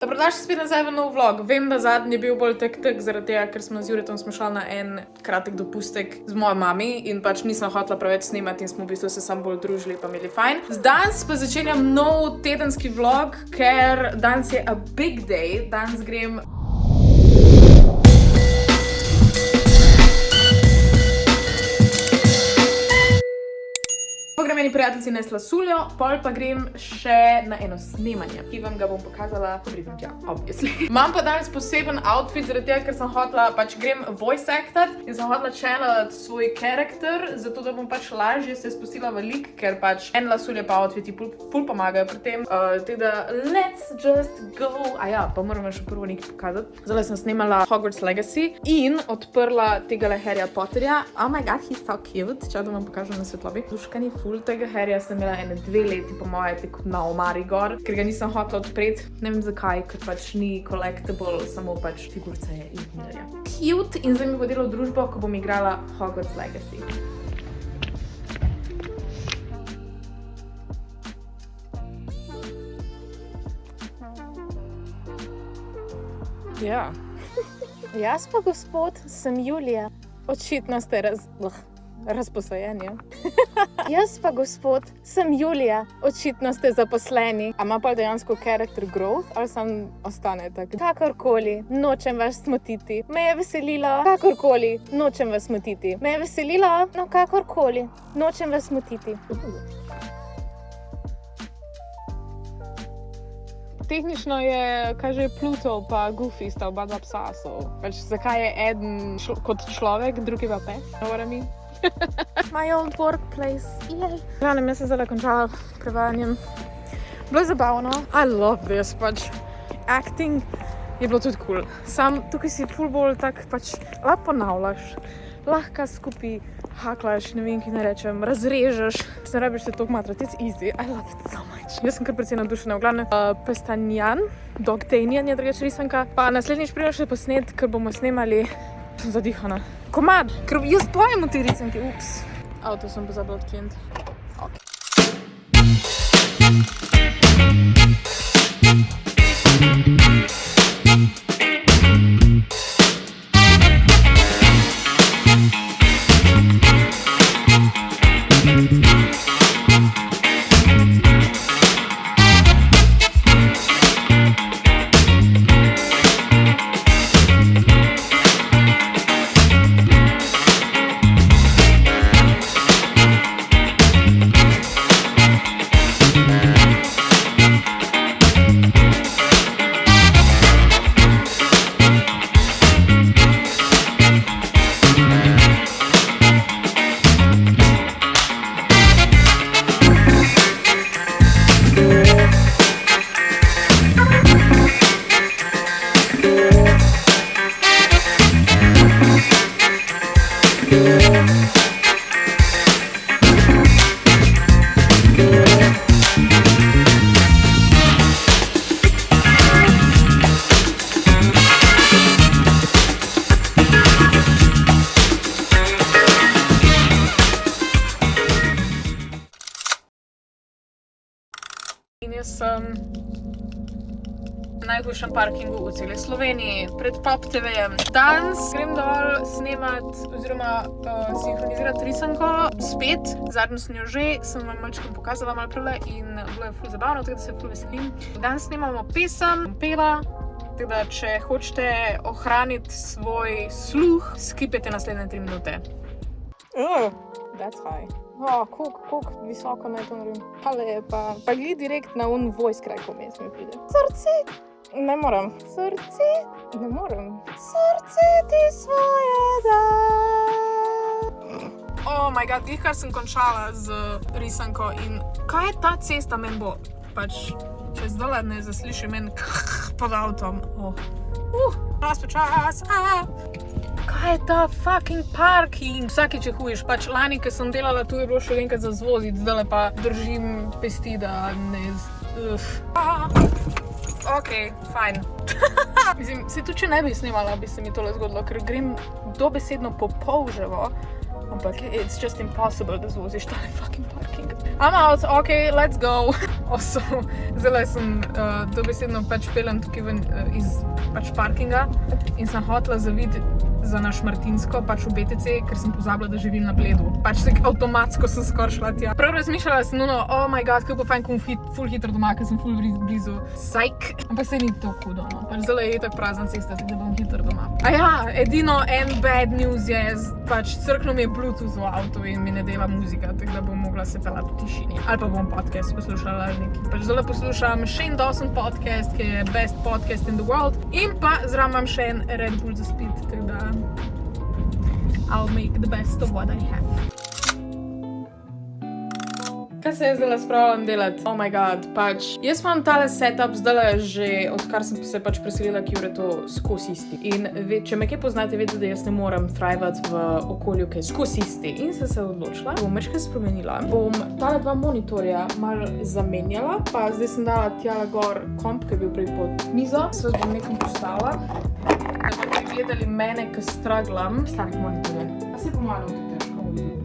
Dobrodošli spet nazaj v nov vlog. Vem, da zadnji je bil bolj tek, zaradi tega, ker smo z Juretom šli na en kratek dopustek z mojo mami in pač nismo hotela preveč snemati in smo v bistvu se samo bolj družili pa imeli fajn. Danes pa začenjam nov tedenski vlog, ker danes je a big day. Danes grem... Grem eni prijateljci nesla suljo, pol pa grem še na eno snemanje, ki vam ga bom pokazala, ko pridem tja, obviously. Imam pa danes poseben outfit, zaradi tega, ker sem hotela, pač grem voice actat in sem hotela channelat svoj karakter, zato da bom pač lažje se spustila v lik, ker pač en lasulje pa outfiti ful pomagajo pri tem. Teda, let's just go! Ja, pa moram še prvo nekaj pokazati. Zdaj sem snemala Hogwarts Legacy in odprla tega Harryja Potterja. Oh my god, he's so cute. Čau, da vam pokažem na svetlobi. Duškani ful tega Harryja sem imela ene 2 leti po moje tako na omari gor, ker ga nisem hotela odpreti. Ne vem zakaj, ker pač ni collectible, samo pač figurca je iz Millerja. Cute in zdaj mi bo delal družbo, ko bom igrala Hogwarts Legacy. Ja. Jaz pa, gospod, sem Julija. Očitno ste razposajeni. Jaz pa, gospod, sem Julija. Očitno ste zaposleni. A ima pa dejansko character growth ali sam ostane tak? Kakorkoli, nočem vas smotiti. Me je veselilo, kakorkoli, nočem vas smotiti. Me je veselilo, no kakorkoli, nočem vas smotiti. Tehnično je, kaže Pluto pa Goofy sta oba dva psa, pač zakaj je eden kot človek, drugi pa pes? Know what I mean? My old workplace, jej. Jaz sem zdaj končala prevajanjem. Bilo je zabavno. I love this, pač acting je bilo tudi cool. Sam tukaj si ful bolj tak, pač lahko ponavljaš, lahko skupaj haklaš, ne vem, ki ne rečem, razrežeš, ne rabiš se toliko matrati, it's easy, I love it so much. Jaz sem kar precej navdušena, v glavnem Pestanjan, Dogtanian je drugače risanka, pa naslednjič pridem še posnet, ker bomo snemali, sem zadihana, komad, ker jaz pojem v tej risanki, ups, avto sem pozabila odkleniti. In jaz sem v najhujšem parkingu v celi Sloveniji, pred Pop TV-jem. Danes grem dol snemat oziroma sinhronizirati risanko spet. Zadnjo sem jo že, sem vam malčkom pokazala malo prele in bilo je ful zabavno, tako da se ful veselim. Danes snemamo pesem, pela, tako da če hočete ohraniti svoj sluh, skipajte naslednje 3 minute. That's high. Koliko visoko naj to naredim. Pa lepa. Pa gled direkt na un voice crack vmes mi pride. Srce! Ne moram. Srce! Ne moram. Srce ti svoje da. Oh my god, kar sem končala z risanko in kaj je ta cesta men bo? Pač, če zdaj ne zasliši men pod avtom. Čas. Kaj je ta fucking parking? Vsakič je hujiš, pač lani, ko sem delala, tu je bilo še enkrat za zvoziti, zdaj pa držim pesti, da ne Ok, fajn. Mislim, se tudi če ne bi snemala, bi se mi tole zgodilo, ker grem dobesedno po polževo, ampak it's just impossible, da zvoziš tale fucking parking. parking. I'm out, ok, let's go. Zdaj sem dobesedno pač pelem tukaj ven iz pač parkinga in sem hotela zaviti za naš Martinsko, pač v BTC, ker sem pozabila, da živim na Bledu. Pač se avtomatsko sem skoraj šla tja. Prav razmišljala sem, oh my god, kako bo fajn, ko ful hitro doma, ker sem ful blizu. Psych. Ampak se ni to hudo, no. Pač zdaj je tako prazna cesta, da bom hitro doma. A ja, edino en bad news je, pač crknil mi je Bluetooth v avtu in mi ne dela muzika, tako da bom mogla se pelati v tišini. Ali pa bom podcast poslušala ali nekaj. Pač zdaj poslušam Shane Dawson podcast, ki je best podcast in the world. In pa zraven imam še en Red Bull za spit, tako da I'll make the best of what I have. Kaj se jaz zdaj spravljam delati? Oh my god, pač. Jaz imam tale setup zdaj že, odkar sem se pač preselila, ki je to skozi isti. In če me kaj poznate, vedete, da jaz ne morem thrivati v okolju, ki je skozi isti. In sem se odločila, bom večkrat spremenila. Bom tale dva monitorja malo zamenjala, pa zdaj sem dala tjala gor komp, ki je bil prej pod mizo. Sve bom nekam postavila, da boste gledali mene, ki straglam s takih monitorjem. Pa se pomalo to težko vidim.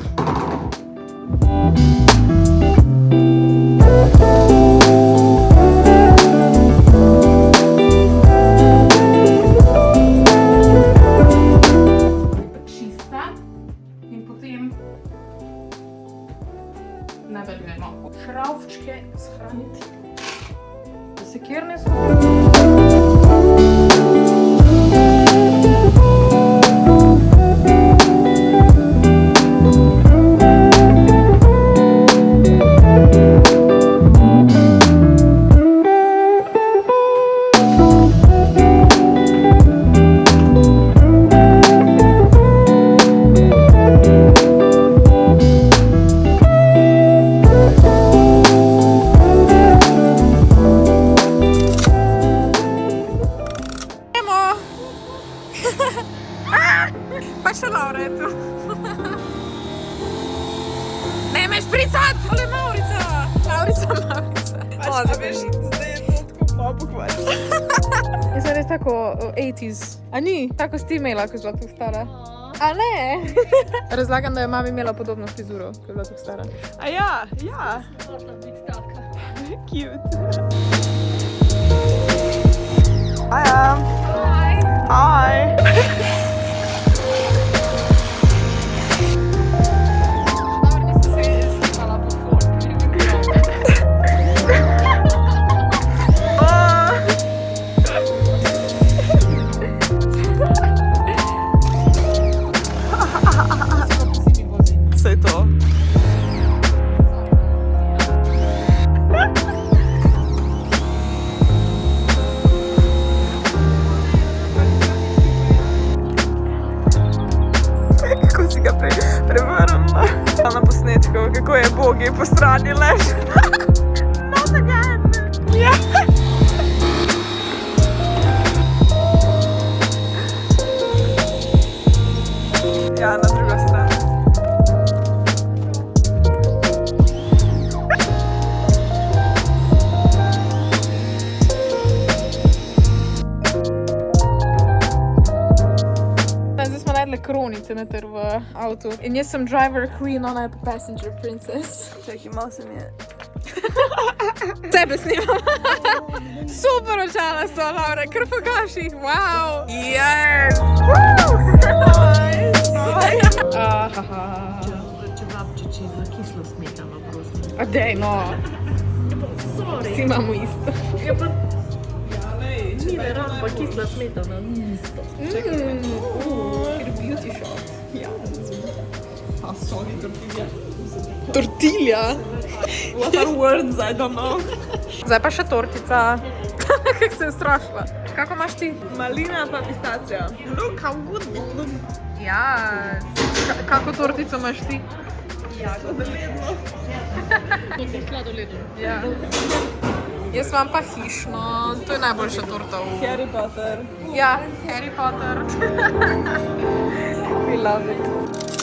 Nadaljujemo. Šravčke shraniti. Da se kjer ne pa še Laura je tu. Ne me špricat! Ale Maurica! Maurica. A veš, zdaj je to tako malo pokvarjeno. Jaz sem res tako 80s. A ni? Tako si ti imela, ko si bila tako stara? A ne? Razlagam, da je mama imela podobno frizuro, ko je bila tako stara. A ja, ja. Cute. Hiya. Hi. Saj to. Kako si ga prevrnila na posnetku, kako je Bogi po strani lež. Not again. Yeah. Ja, na drugo stran. Zdaj smo najdli kronice noter v avtu. In jaz sem driver queen, ona je pa passenger princess. Čekaj, malo se mi je... Sebe snimam. Super očala so, Laura, kar pokaži. Wow. Yes! Čevapčiči za kislo smetano, prosim. A dej, no. Sorry. Vsi imamo isto. Ja, pa... Ni ne rad, pa kisla smetana, ni isto. Beauty shot. Ja. A sorry, tortilla. Tortilja. What are words? I don't know. Zdaj pa še tortica. Kako se je strašila. Kako imaš ti? Malina pa pistacija. Look how good this looks. Ja. Kako tortico imaš ti? Sladoledno. Sladoledno. Ja. Jaz imam pa hišno. To je najboljša torta v... Harry Potter. Ja, Harry Potter. We love it.